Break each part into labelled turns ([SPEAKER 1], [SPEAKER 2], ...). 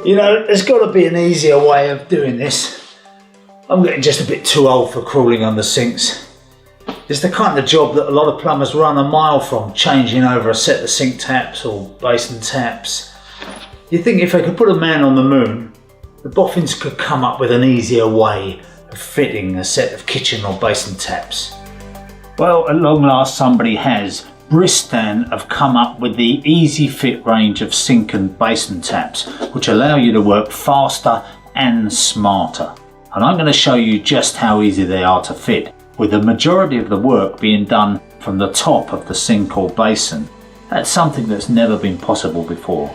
[SPEAKER 1] You know, there's got to be an easier way of doing this. I'm getting just a bit too old for crawling on the sinks. It's the kind of job that a lot of plumbers run a mile from, changing over a set of sink taps or basin taps. You'd think if they could put a man on the moon, the boffins could come up with an easier way of fitting a set of kitchen or basin taps. Well, at long last somebody has. Bisby have come up with the easy fit range of sink and basin taps, which allow you to work faster and smarter. And I'm going to show you just how easy they are to fit, with the majority of the work being done from the top of the sink or basin. That's something that's never been possible before.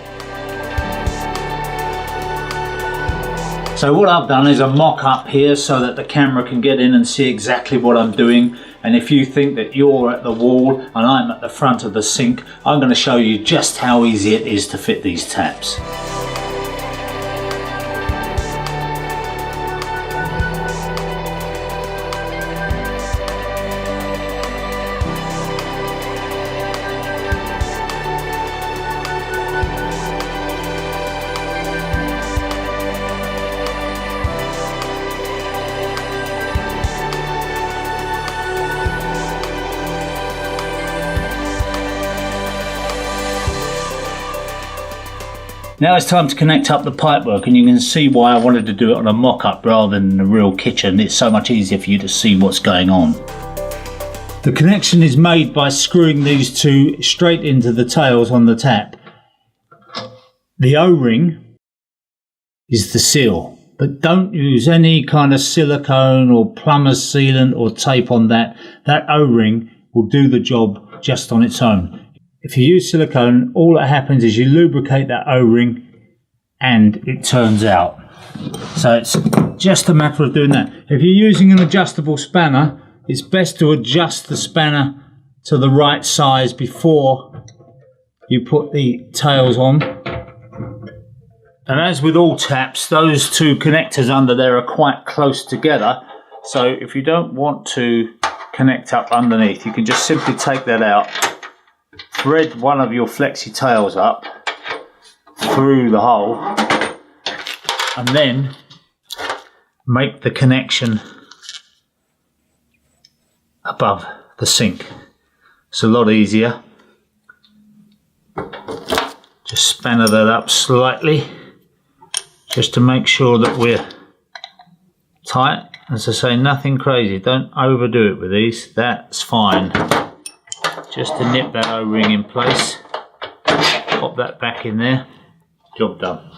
[SPEAKER 1] So what I've done is a mock-up here so that the camera can get in and see exactly what I'm doing. And if you think that you're at the wall and I'm at the front of the sink, I'm going to show you just how easy it is to fit these taps. Now it's time to connect up the pipework, and you can see why I wanted to do it on a mock-up rather than a real kitchen. It's so much easier for you to see what's going on. The connection is made by screwing these two straight into the tails on the tap. The O-ring is the seal, but don't use any kind of silicone or plumber's sealant or tape on that. That O-ring will do the job just on its own. If you use silicone, all that happens is you lubricate that O-ring and it turns out. So it's just a matter of doing that. If you're using an adjustable spanner, it's best to adjust the spanner to the right size before you put the tails on. And as with all taps, those two connectors under there are quite close together. So if you don't want to connect up underneath, you can just simply take that out, thread one of your flexi tails up through the hole, and then make the connection above the sink. It's a lot easier. Just spanner that up slightly just to make sure that we're tight. As I say, nothing crazy, don't overdo it with these, that's fine. Just to nip that O-ring in place, pop that back in there, job done.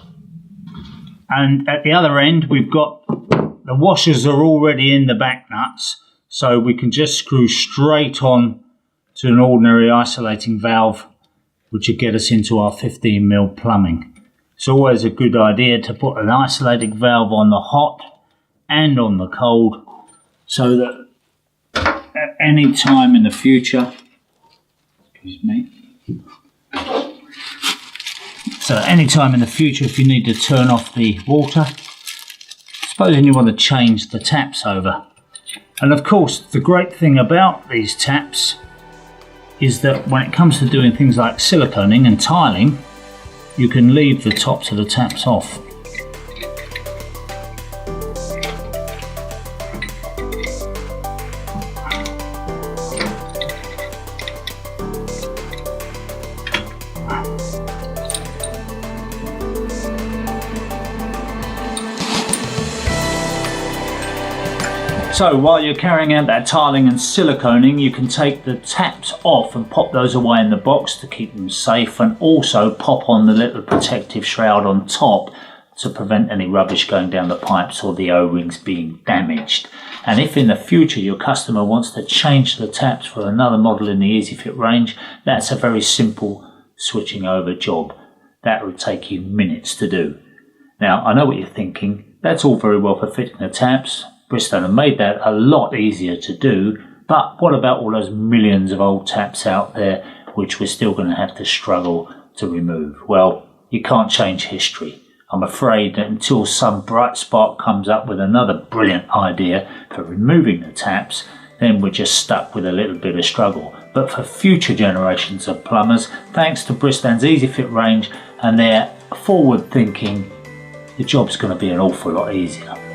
[SPEAKER 1] And at the other end we've got the washers are already in the back nuts, so we can just screw straight on to an ordinary isolating valve, which would get us into our 15mm plumbing. It's always a good idea to put an isolating valve on the hot and on the cold, so that at any time in the future, so any time in the future, if you need to turn off the water, supposing you want to change the taps over. And of course, the great thing about these taps is that when it comes to doing things like siliconing and tiling, you can leave the tops of the taps off. So while you're carrying out that tiling and siliconing, you can take the taps off and pop those away in the box to keep them safe, and also pop on the little protective shroud on top to prevent any rubbish going down the pipes or the O-rings being damaged. And if in the future your customer wants to change the taps for another model in the Easy Fit range, that's a very simple switching over job. That would take you minutes to do. Now I know what you're thinking, that's all very well for fitting the taps. Bisby have made that a lot easier to do, but what about all those millions of old taps out there which we're still going to have to struggle to remove? Well, you can't change history. I'm afraid that until some bright spark comes up with another brilliant idea for removing the taps, then we're just stuck with a little bit of struggle. But for future generations of plumbers, thanks to Bisby's Easy Fit range and their forward-thinking the job's going to be an awful lot easier.